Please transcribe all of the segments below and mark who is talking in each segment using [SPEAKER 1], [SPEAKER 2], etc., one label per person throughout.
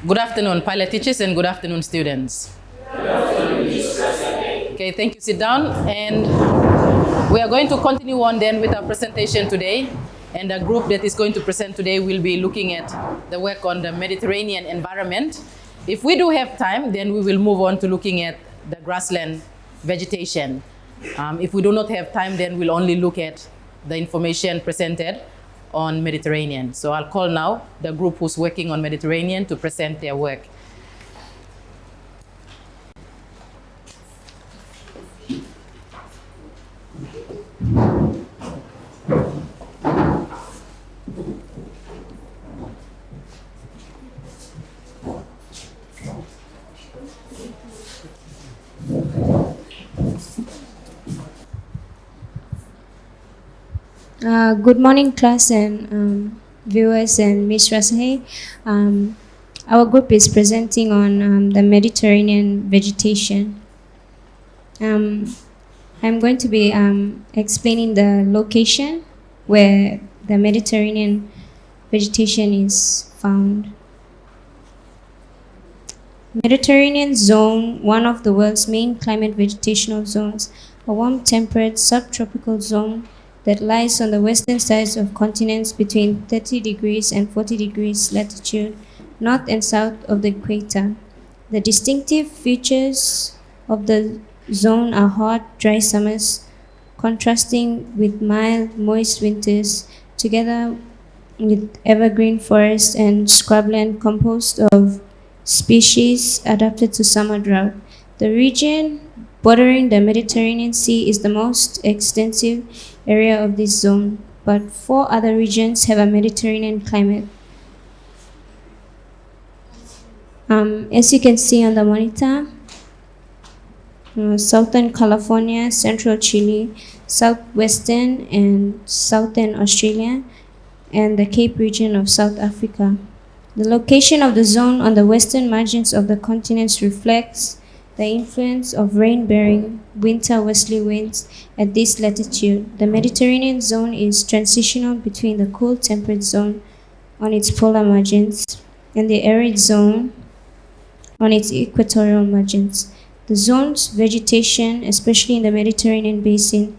[SPEAKER 1] Good afternoon, pilot teachers, and good afternoon, students. Good afternoon, Ms. Grassland. Okay, thank you. Sit down. And we are going to continue on then with our presentation today. And the group that is going to present today will be looking at the work on the Mediterranean environment. If we do have time, then we will move on to looking at the grassland vegetation. If we do not have time, then we'll only look at the information presented on Mediterranean. So I'll call now the group who's working on Mediterranean to present their work.
[SPEAKER 2] Good morning, class and viewers and Ms. Rasahe. Our group is presenting on the Mediterranean vegetation. I'm going to be explaining the location where the Mediterranean vegetation is found. Mediterranean zone, one of the world's main climate vegetational zones, a warm temperate subtropical zone that lies on the western sides of continents between 30 degrees and 40 degrees latitude, north and south of the equator. The distinctive features of the zone are hot, dry summers, contrasting with mild, moist winters, together with evergreen forests and scrubland composed of species adapted to summer drought. The region bordering the Mediterranean Sea is the most extensive area of this zone, but 4 other regions have a Mediterranean climate. As you can see on the monitor, Southern California, Central Chile, Southwestern and Southern Australia, and the Cape region of South Africa. The location of the zone on the western margins of the continents reflects the influence of rain-bearing winter westerly winds at this latitude. The Mediterranean zone is transitional between the cool temperate zone on its polar margins and the arid zone on its equatorial margins. The zone's vegetation, especially in the Mediterranean basin,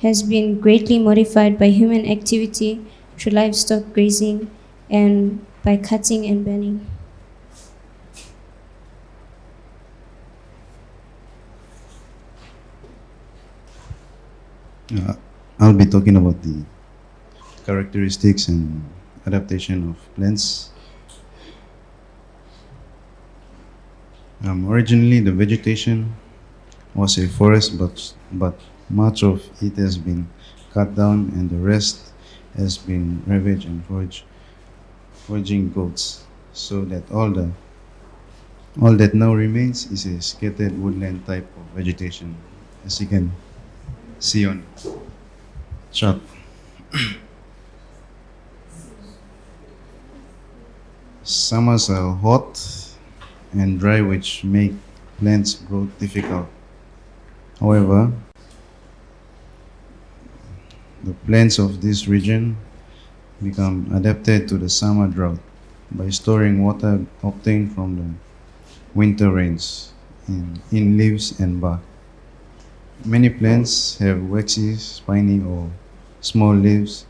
[SPEAKER 2] has been greatly modified by human activity through livestock grazing and by cutting and burning.
[SPEAKER 3] I'll be talking about the characteristics and adaptation of plants. Originally, the vegetation was a forest, but much of it has been cut down, and the rest has been ravaged and foraging goats, so that all that now remains is a scattered woodland type of vegetation, as you can see on chart. Summers are hot and dry, which make plants grow difficult. However, the plants of this region become adapted to the summer drought by storing water obtained from the winter rains in leaves and bark. Many plants have waxy, spiny, or small leaves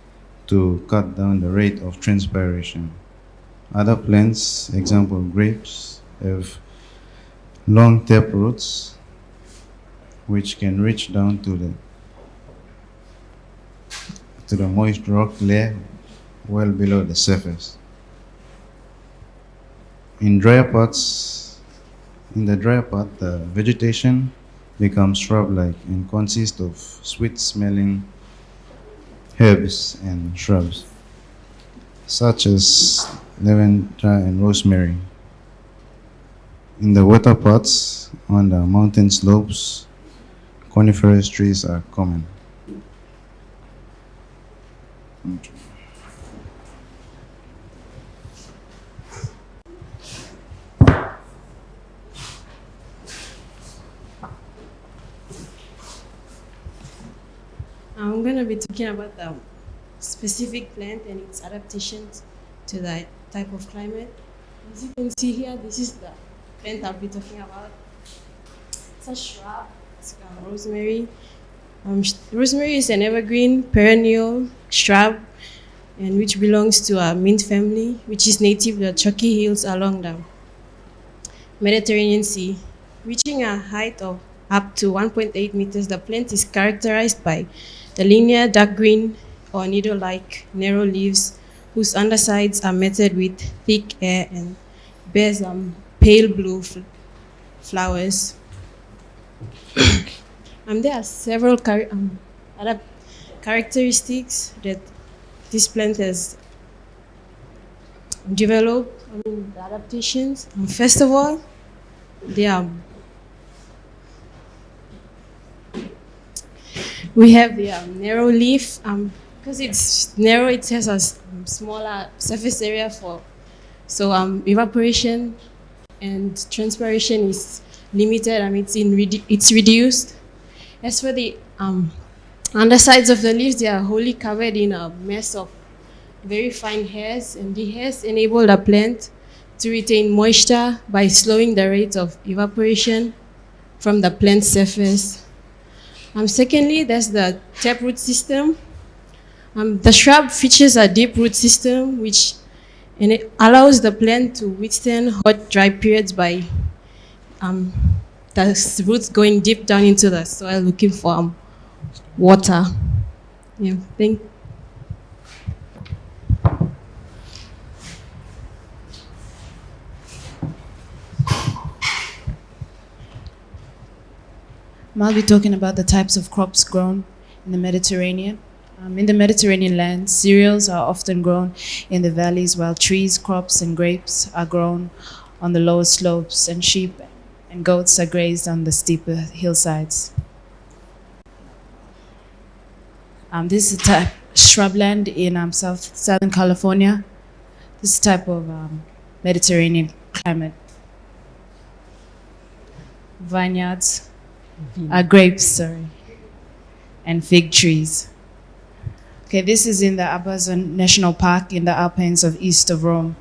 [SPEAKER 3] to cut down the rate of transpiration. Other plants, example grapes, have long tap roots which can reach down to the moist rock layer well below the surface. In the drier part, the vegetation becomes shrub-like and consists of sweet-smelling herbs and shrubs, such as lavender and rosemary. In the wetter parts, on the mountain slopes, coniferous trees are common.
[SPEAKER 4] I'm going to be talking about the specific plant and its adaptations to that type of climate. As you can see here, this is the plant I'll be talking about. It's a shrub. It's called rosemary. Rosemary is an evergreen perennial shrub and which belongs to a mint family, which is native to the chalky hills along the Mediterranean Sea. Reaching a height of up to 1.8 meters, the plant is characterized by the linear dark green or needle-like narrow leaves whose undersides are matted with thick hair and bears pale blue flowers. There are several other characteristics that this plant has developed. The adaptations. First of all, we have the narrow leaf. Because it's narrow, it has a smaller surface area evaporation and transpiration is limited. It's reduced. As for the undersides of the leaves, they are wholly covered in a mass of very fine hairs, and the hairs enable the plant to retain moisture by slowing the rate of evaporation from the plant surface. Secondly, there's the taproot system. The shrub features a deep root system, and it allows the plant to withstand hot, dry periods by the roots going deep down into the soil looking for water. Yeah,
[SPEAKER 5] I'll be talking about the types of crops grown in the Mediterranean. In the Mediterranean land, cereals are often grown in the valleys, while trees, crops, and grapes are grown on the lower slopes, and sheep and goats are grazed on the steeper hillsides. This is a type shrubland in Southern California. This type of Mediterranean climate. Vineyards, grapes, and fig trees. Okay, this is in the Amazon National Park in the Alpines of east of Rome.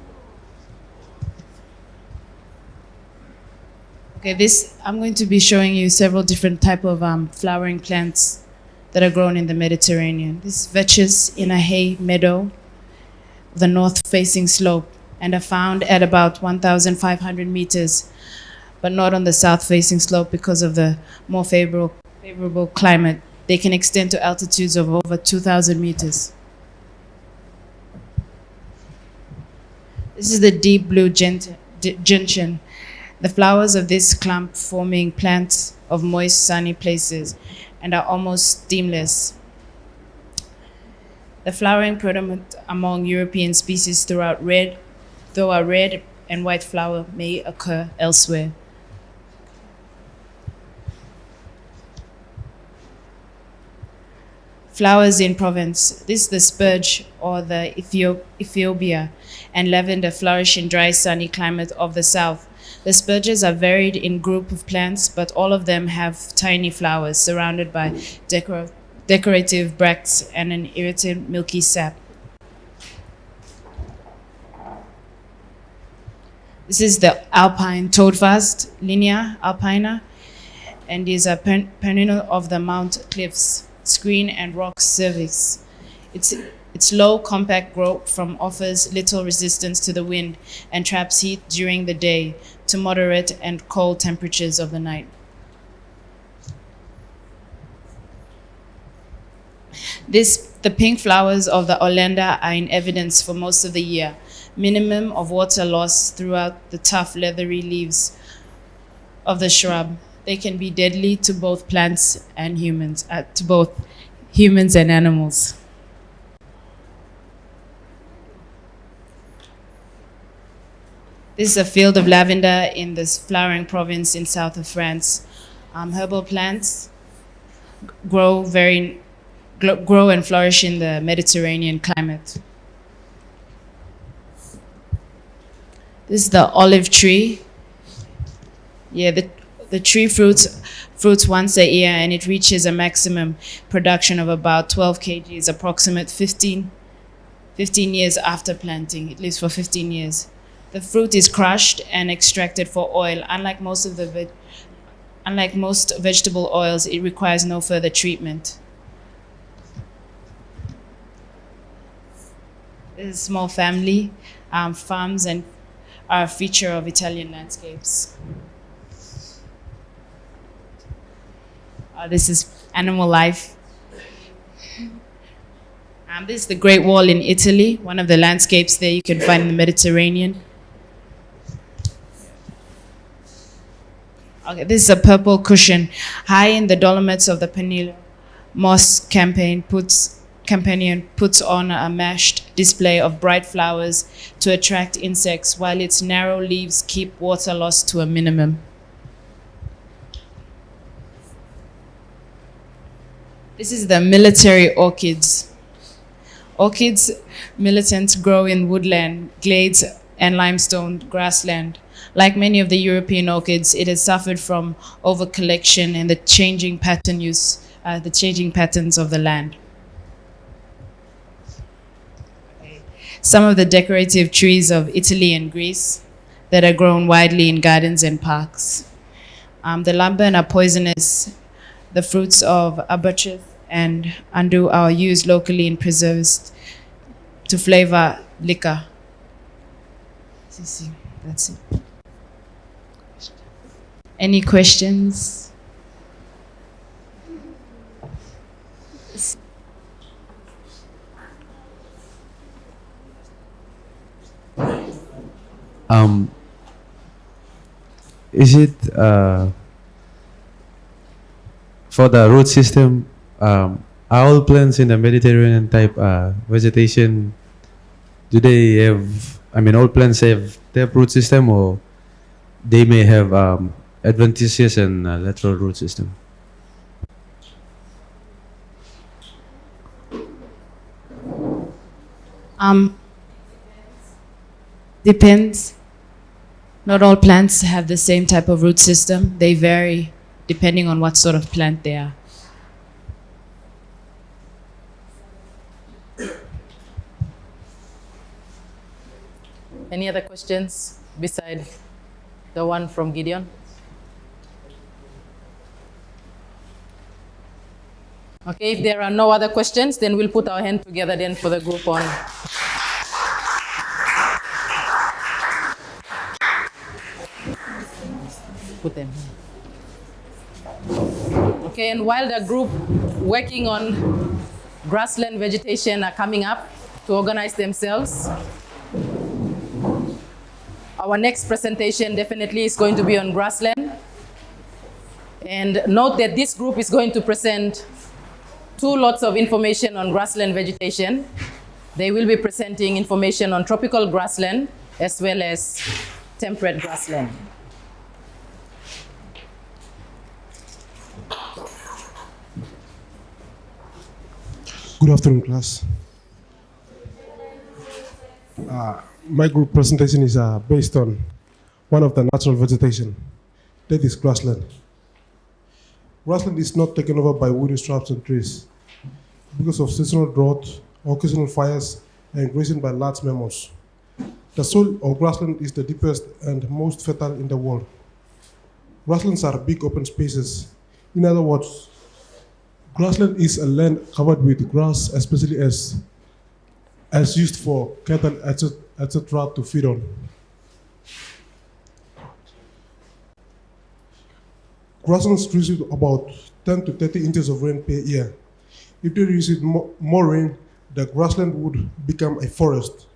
[SPEAKER 5] Okay, I'm going to be showing you several different type of flowering plants that are grown in the Mediterranean. This vetches in a hay meadow, the north-facing slope, and are found at about 1,500 meters, but not on the south-facing slope because of the more favorable climate. They can extend to altitudes of over 2,000 meters. This is the deep blue gentian. The flowers of this clump forming plants of moist, sunny places and are almost stemless. The flowering predominant among European species though a red and white flower may occur elsewhere. Flowers in Provence. This is the spurge or the Ethiopia, and lavender flourish in dry, sunny climate of the south. The spurges are varied in group of plants, but all of them have tiny flowers surrounded by decorative bracts and an irritant milky sap. This is the alpine toadfast, Linia alpina, and is a perennial of the Mount Cliffs, screen and rock cervix. Its low, compact growth offers little resistance to the wind and traps heat during the day to moderate and cold temperatures of the night. The pink flowers of the oleander are in evidence for most of the year. Minimum of water loss throughout the tough, leathery leaves of the shrub. They can be deadly to both plants and humans, and animals. This is a field of lavender in this flowering province in south of France. Herbal plants grow and flourish in the Mediterranean climate. This is the olive tree. Yeah, the tree fruits once a year, and it reaches a maximum production of about 12 kgs, approximate 15 years after planting. It lives for 15 years. The fruit is crushed and extracted for oil. Unlike most vegetable oils, it requires no further treatment. This is a small family. Farms and are a feature of Italian landscapes. This is animal life. This is the Great Wall in Italy, one of the landscapes there you can find in the Mediterranean. Okay, this is a purple cushion. High in the Dolomites of the Peninsula, Moss Campanian puts on a mashed display of bright flowers to attract insects, while its narrow leaves keep water loss to a minimum. This is the military orchids. Orchids militants grow in woodland, glades, and limestone grassland. Like many of the European orchids, it has suffered from overcollection and the changing patterns of the land. Some of the decorative trees of Italy and Greece that are grown widely in gardens and parks. The lamban are poisonous. The fruits of abaches and andu are used locally in preserves to flavor liquor. That's it. Any questions?
[SPEAKER 6] Is it for the root system? Are all plants in the Mediterranean type vegetation? Do they have? All plants have taproot root system, or they may have adventitious and lateral root system.
[SPEAKER 5] Depends. Not all plants have the same type of root system. They vary depending on what sort of plant they are.
[SPEAKER 1] Any other questions beside the one from Gideon? Okay, if there are no other questions, then we'll put our hand together then for the group on. Put them here. Okay, and while the group working on grassland vegetation are coming up to organize themselves, our next presentation definitely is going to be on grassland. And note that this group is going to present 2 lots of information on grassland vegetation. They will be presenting information on tropical grassland as well as temperate grassland.
[SPEAKER 7] Good afternoon, class. My group presentation is based on one of the natural vegetation, that is grassland. Grassland is not taken over by woody shrubs and trees because of seasonal drought, occasional fires, and grazing by large mammals. The soil of grassland is the deepest and most fertile in the world. Grasslands are big open spaces. In other words, grassland is a land covered with grass, especially as used for cattle, etc. to feed on. Grasslands receive about 10 to 30 inches of rain per year. If they receive more rain, the grassland would become a forest.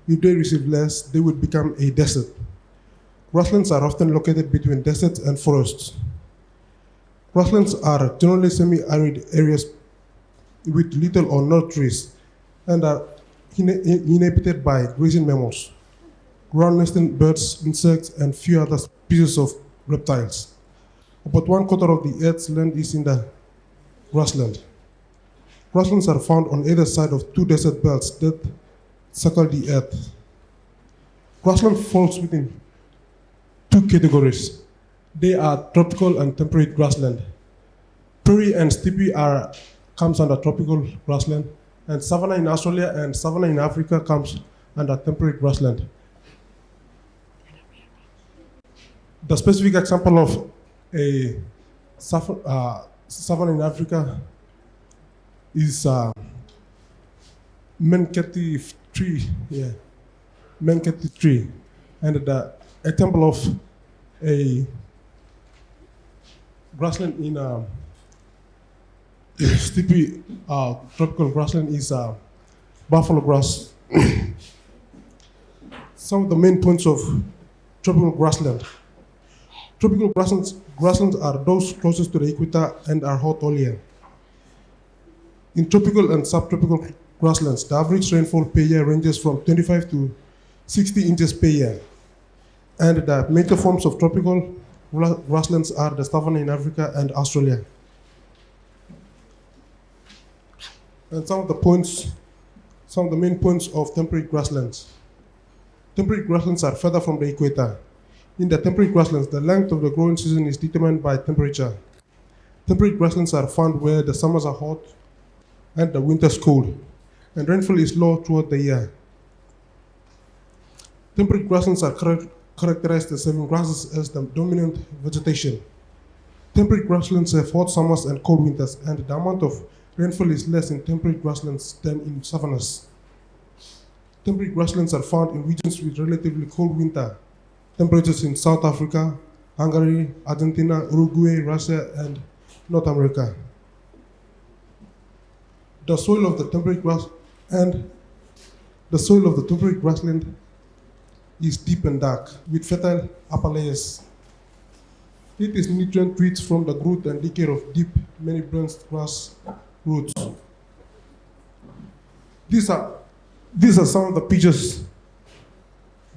[SPEAKER 7] If they receive less, they would become a desert. Grasslands are often located between deserts and forests. Grasslands are generally semi-arid areas with little or no trees and are inhabited by grazing mammals, ground-nesting birds, insects, and few other species of reptiles. About 1/4 of the Earth's land is in the grassland. Grasslands are found on either side of 2 desert belts that circle the Earth. Grassland falls within 2 categories. They are tropical and temperate grassland. Prairie and steppe comes under tropical grassland, and savanna in Australia and savanna in Africa comes under temperate grassland. The specific example of a savanna in Africa is Menketi tree. Yeah, Menketi tree, and the example of a grassland in steepy tropical grassland is buffalo grass. Some of the main points of tropical grassland. Tropical grasslands are those closest to the equator and are hot all year. In tropical and subtropical grasslands, the average rainfall per year ranges from 25 to 60 inches per year. And the major forms of tropical grasslands are the savanna in Africa and Australia. And some of the main points of temperate grasslands. Temperate grasslands are further from the equator. In the temperate grasslands, the length of the growing season is determined by temperature. Temperate grasslands are found where the summers are hot and the winters cold, and rainfall is low throughout the year. Temperate grasslands are characterized as having grasses as the dominant vegetation. Temperate grasslands have hot summers and cold winters, and the amount of rainfall is less in temperate grasslands than in savannas. Temperate grasslands are found in regions with relatively cold winter temperatures in South Africa, Hungary, Argentina, Uruguay, Russia, and North America. The soil of the temperate grassland is deep and dark, with fertile upper layers. It is nutrient rich from the growth and decay of deep, many branched grass roots. These are some of the pictures.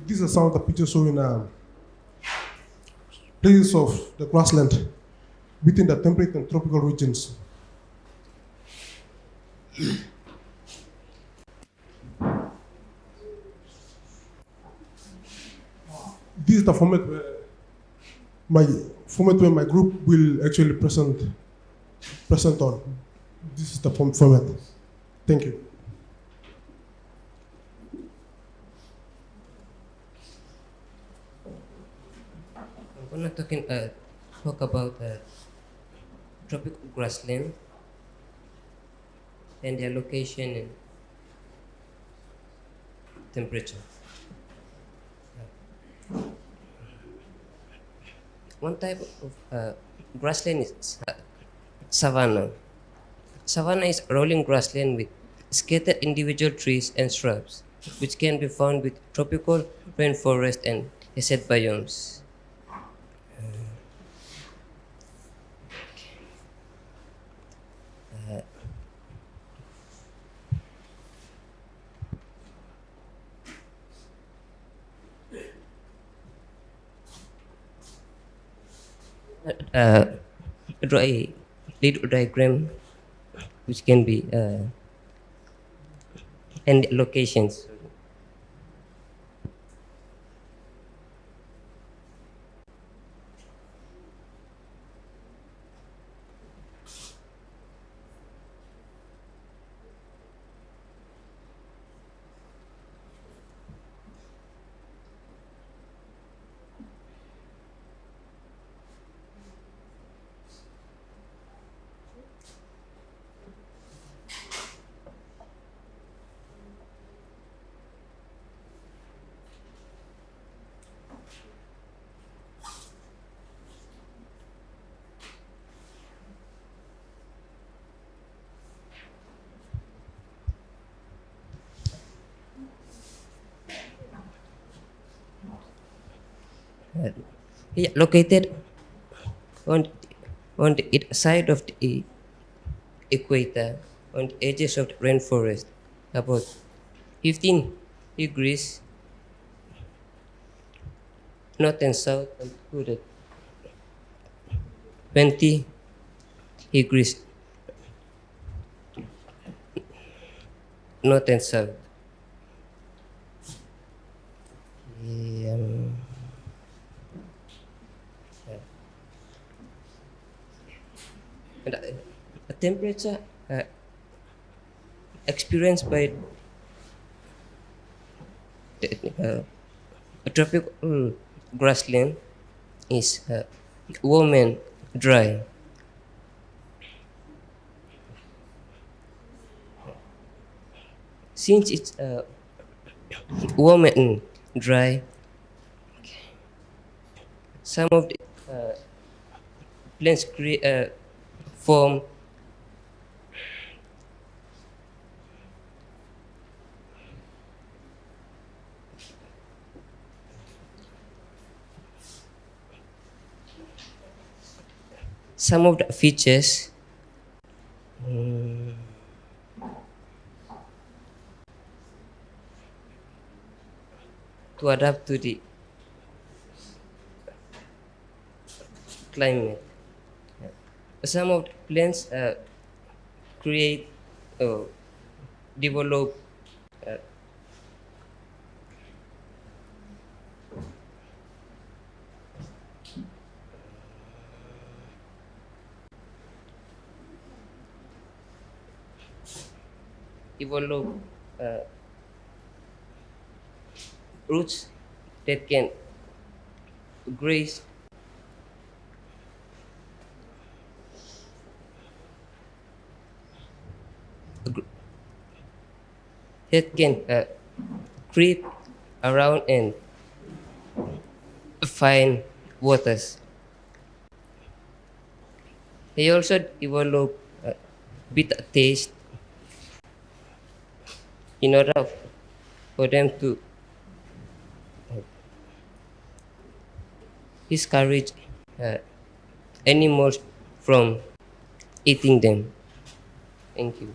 [SPEAKER 7] These are some of the pictures showing places of the grassland within the temperate and tropical regions. This is the format where my group will actually present on. This is the format. Thank you.
[SPEAKER 8] I'm gonna talk about tropical grassland and their location and temperature. One type of grassland is savanna. Savanna is rolling grassland with scattered individual trees and shrubs, which can be found with tropical rainforest and desert biomes. Draw a little diagram which can be and locations. Located on the side of the equator, on the edges of the rainforest, about 15 degrees north and south, and to the 20 degrees north and south. And the temperature experienced by a tropical grassland is warm and dry. Since it's warm and dry, some of the plants form some of the features to adapt to the climate. Some of the plants create develop uh, develop uh, roots that can graze that can creep around and find waters. They also develop bitter taste in order for them to discourage animals from eating them. Thank you.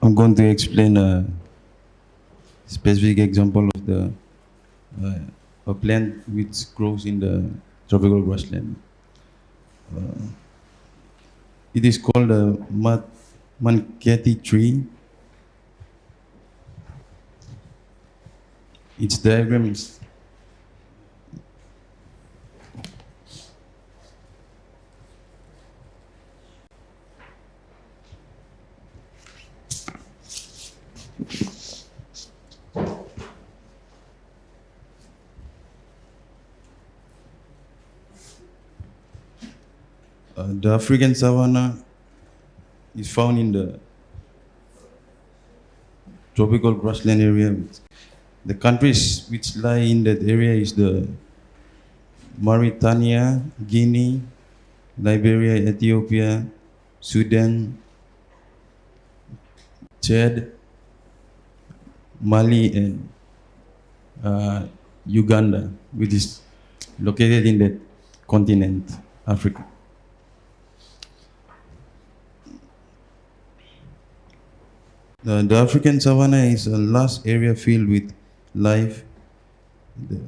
[SPEAKER 3] I'm going to explain a specific example of uh, a plant which grows in the tropical grassland. Uh, it is called a manketi tree. Its diagram is the African savanna is found in the tropical grassland area. The countries which lie in that area is the Mauritania, Guinea, Liberia, Ethiopia, Sudan, Chad, Mali, and Uganda, which is located in that continent, Africa. The African savanna is a large area filled with life. The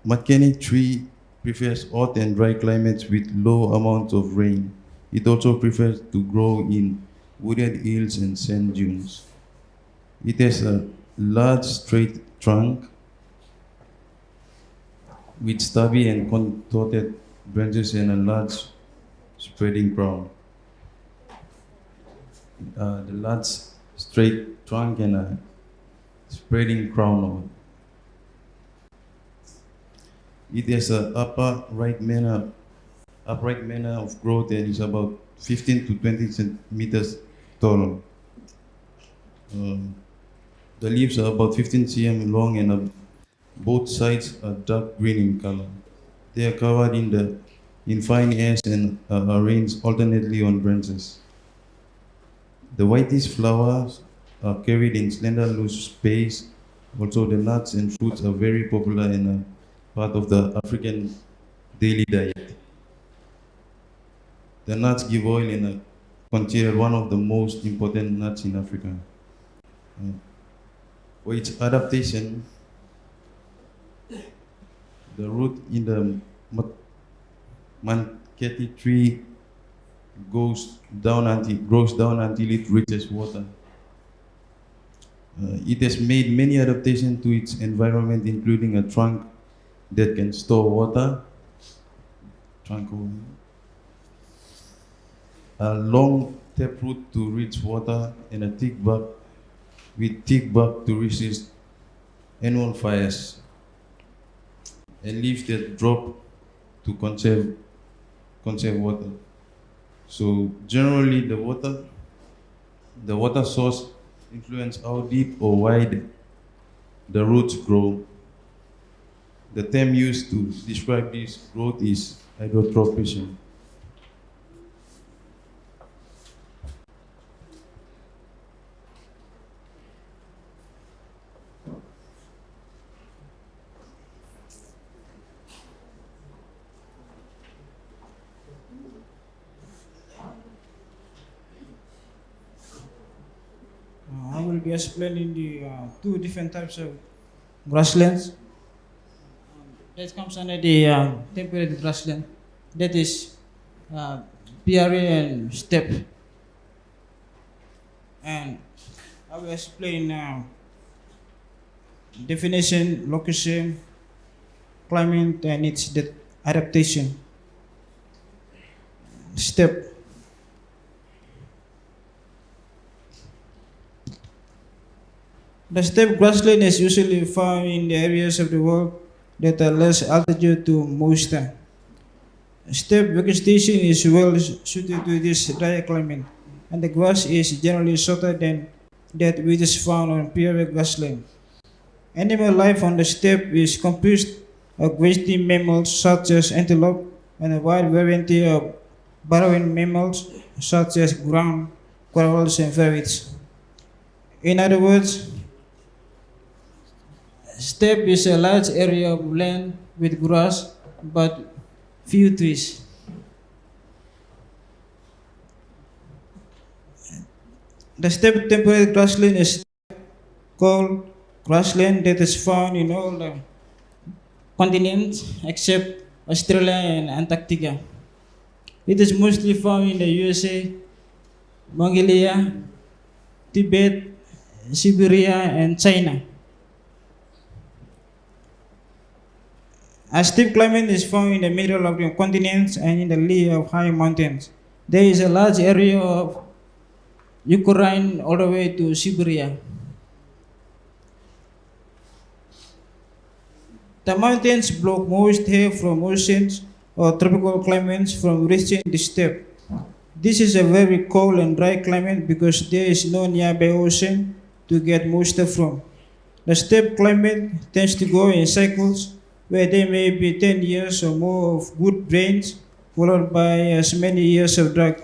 [SPEAKER 3] Makeni tree prefers hot and dry climates with low amounts of rain. It also prefers to grow in wooded hills and sand dunes. It has a large straight trunk with stubby and contorted branches and a large spreading crown. The large straight trunk and a spreading crown. It has an upright manner of growth and is about 15 to 20 centimeters tall. The leaves are about 15 cm long and both sides are dark green in color. They are covered in fine hairs and are arranged alternately on branches. The whitish flowers are carried in slender loose sprays. Also, the nuts and fruits are very popular and are part of the African daily diet. The nuts give oil and are considered one of the most important nuts in Africa. For its adaptation, the root in the manketi tree grows down until it reaches water. It has made many adaptations to its environment, including a trunk that can store water, Franco. A long taproot to reach water and a thick bark with thick bark to resist annual fires, and leaves that drop to conserve water. So generally the water source influence how deep or wide the roots grow. The term used to describe this growth is hydrotropism.
[SPEAKER 9] I will be explaining the two different types of grasslands. That comes under the temperate grassland. That is prairie and steppe. And I will explain definition, location, climate, and its adaptation. Steppe. The steppe grassland is usually found in the areas of the world that are less altitude to moisture. Steppe vegetation is well suited to this dry climate, and the grass is generally shorter than that which is found on prairie grassland. Animal life on the steppe is composed of grazing mammals such as antelope and a wide variety of burrowing mammals such as ground squirrels and ferrets. In other words, steppe is a large area of land with grass but few trees. The steppe temperate grassland is called grassland that is found in all the continents except Australia and Antarctica. It is mostly found in the USA, Mongolia, Tibet, Siberia, and China. A steppe climate is found in the middle of the continents and in the lee of high mountains. There is a large area of Ukraine all the way to Siberia. The mountains block moist air from oceans or tropical climates from reaching the steppe. This is a very cold and dry climate because there is no nearby ocean to get moisture from. The steppe climate tends to go in cycles where there may be 10 years or more of good rains, followed by as many years of drought.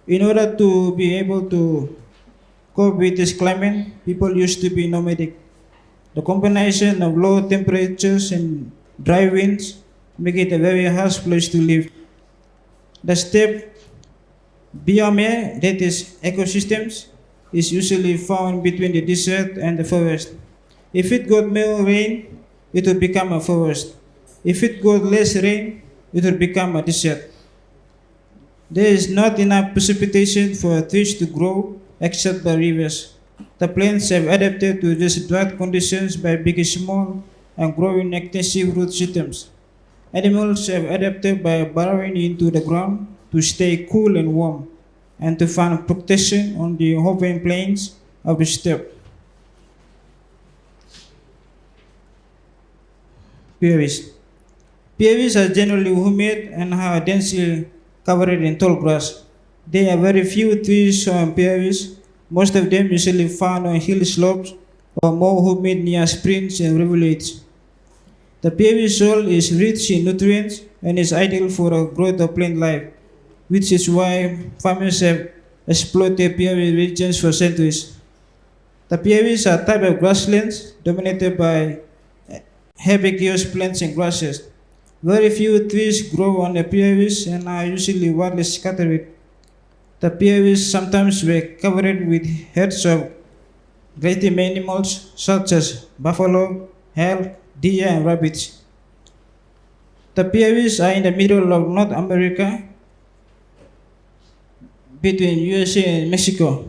[SPEAKER 9] In order to be able to cope with this climate, people used to be nomadic. The combination of low temperatures and dry winds make it a very harsh place to live. The steppe biome, that is ecosystems, is usually found between the desert and the forest. If it got more rain, it will become a forest. If it got less rain, it will become a desert. There is not enough precipitation for trees to grow except by rivers. The plants have adapted to these drought conditions by being small and growing extensive root systems. Animals have adapted by burrowing into the ground to stay cool and warm and to find protection on the open plains of the steppe. Prairies. Prairies are generally humid and are densely covered in tall grass. There are very few trees on prairies, most of them usually found on hill slopes or more humid near springs and rivulets. The prairie soil is rich in nutrients and is ideal for the growth of plant life, which is why farmers have exploited prairie regions for centuries. The prairies are a type of grasslands dominated by herbaceous plants and grasses. Very few trees grow on the prairies and are usually widely scattered. The prairies sometimes were covered with herds of grazing animals such as buffalo, elk, deer, and rabbits. The prairies are in the middle of North America between USA and Mexico.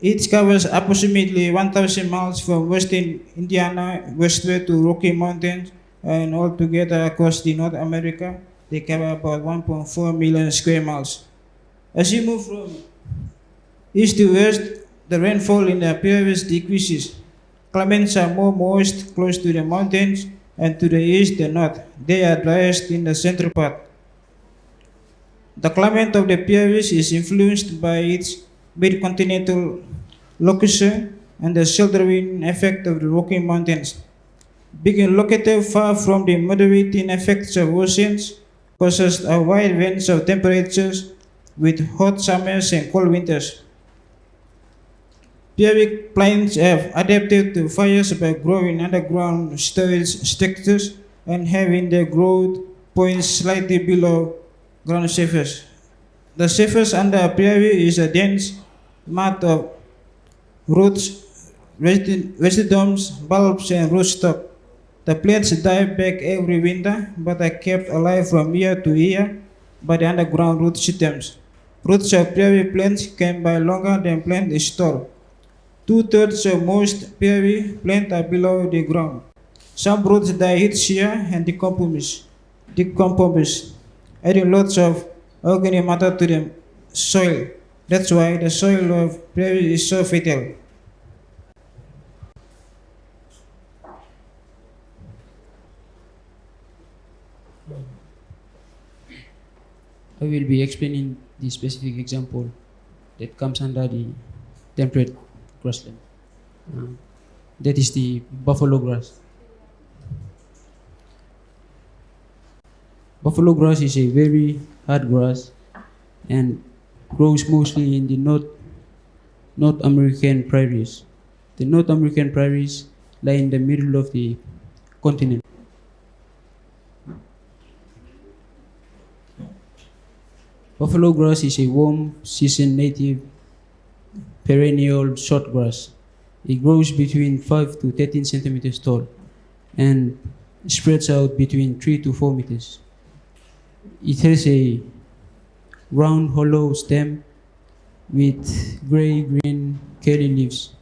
[SPEAKER 9] It covers approximately 1,000 miles from western Indiana westward to Rocky Mountains and altogether across the North America, they cover about 1.4 million square miles. As you move from east to west, the rainfall in the prairies decreases. Climates are more moist close to the mountains, and to the east and north, they are driest in the central part. The climate of the prairies is influenced by its mid-continental location and the sheltering effect of the Rocky Mountains. Being located far from the moderating effects of oceans causes a wide range of temperatures with hot summers and cold winters. Prairie plants have adapted to fires by growing underground storage structures and having their growth points slightly below ground surface. The surface under a prairie is a dense mat of roots, residuums, bulbs, and rootstock. The plants die back every winter, but are kept alive from year to year by the underground root systems. Roots of prairie plants can be longer than plant is tall. 2/3 of most prairie plants are below the ground. Some roots die each year and decompose, adding lots of organic matter to the soil. That's why the soil of prairie is so fertile.
[SPEAKER 10] I will be explaining the specific example that comes under the temperate grassland. That is the buffalo grass. Buffalo grass is a very hard grass and grows mostly in the North American prairies. The North American prairies lie in the middle of the continent. Buffalo grass is a warm season native perennial short grass. It grows between 5 to 13 centimeters tall and spreads out between 3 to 4 meters. It has a round hollow stem with gray-green curly leaves.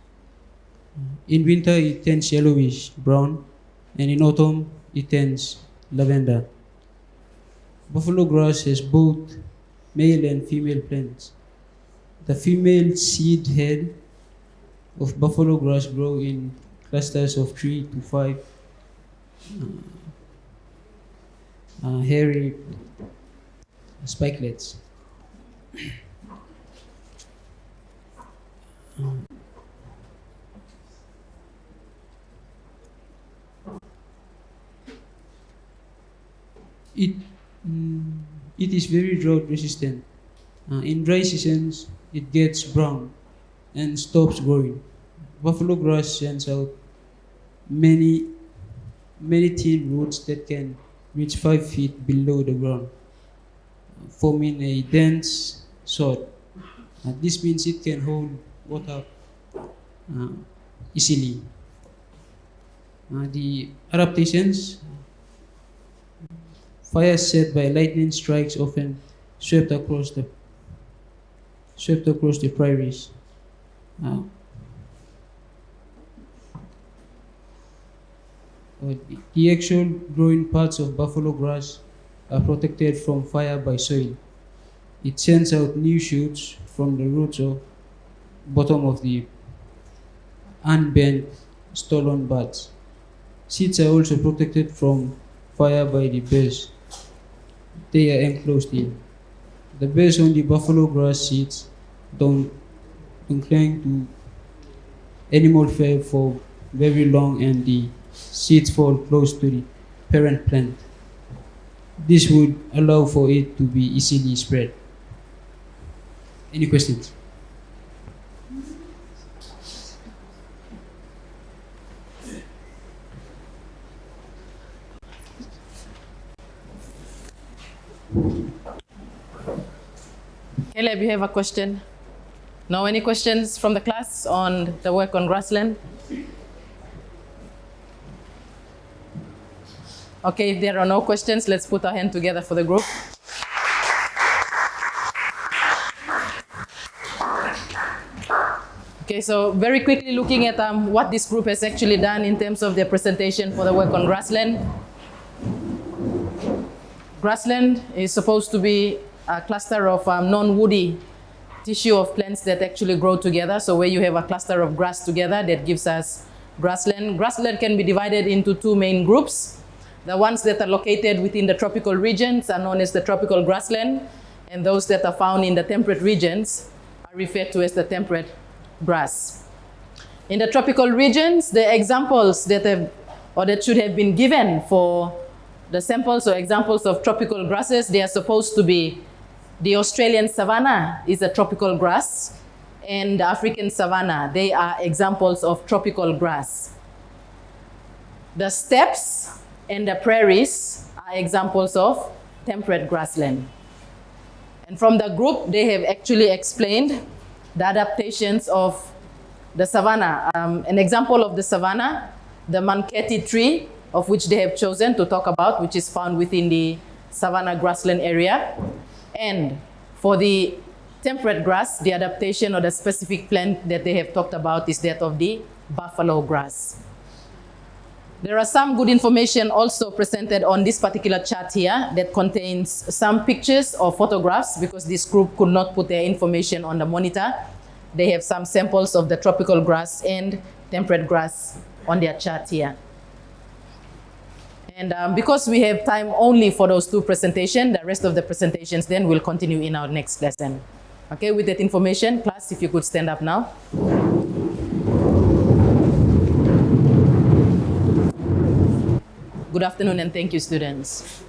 [SPEAKER 10] In winter it turns yellowish brown, and in autumn it turns lavender. Buffalo grass has both male and female plants. The female seed head of buffalo grass grow in clusters of 3 to 5 hairy spikelets. It is very drought resistant. In dry seasons, it gets brown and stops growing. Buffalo grass sends out many thin roots that can reach 5 feet below the ground, forming a dense sod. This means it can hold water easily. The adaptations: fires set by lightning strikes often swept across the prairies. The actual growing parts of buffalo grass are protected from fire by soil. It sends out new shoots from the roots of bottom of the unbent stolon buds. Seeds are also protected from fire by the base. They are enclosed in. The base on the buffalo grass seeds don't cling to animal fur for very long, and the seeds fall close to the parent plant. This would allow for it to be easily spread. Any questions?
[SPEAKER 1] Caleb, you have a question? No, any questions from the class on the work on grassland? Okay, if there are no questions, let's put our hand together for the group. Okay, so very quickly looking at what this group has actually done in terms of their presentation for the work on grassland. Grassland is supposed to be a cluster of non-woody tissue of plants that actually grow together. So where you have a cluster of grass together, that gives us grassland. Grassland can be divided into two main groups. The ones that are located within the tropical regions are known as the tropical grassland, and those that are found in the temperate regions are referred to as the temperate grass. In the tropical regions, the examples that should have been given for the samples or examples of tropical grasses, they are supposed to be the Australian savanna is a tropical grass, and the African savanna, they are examples of tropical grass. The steppes and the prairies are examples of temperate grassland. And from the group, they have actually explained the adaptations of the savanna. An example of the savanna, the manketi tree, of which they have chosen to talk about, which is found within the savanna grassland area. And for the temperate grass, the adaptation or the specific plant that they have talked about is that of the buffalo grass. There are some good information also presented on this particular chart here that contains some pictures or photographs, because this group could not put their information on the monitor. They have some samples of the tropical grass and temperate grass on their chart here. And because we have time only for those two presentations, the rest of the presentations then will continue in our next lesson. Okay, with that information, class, if you could stand up now. Good afternoon and thank you, students.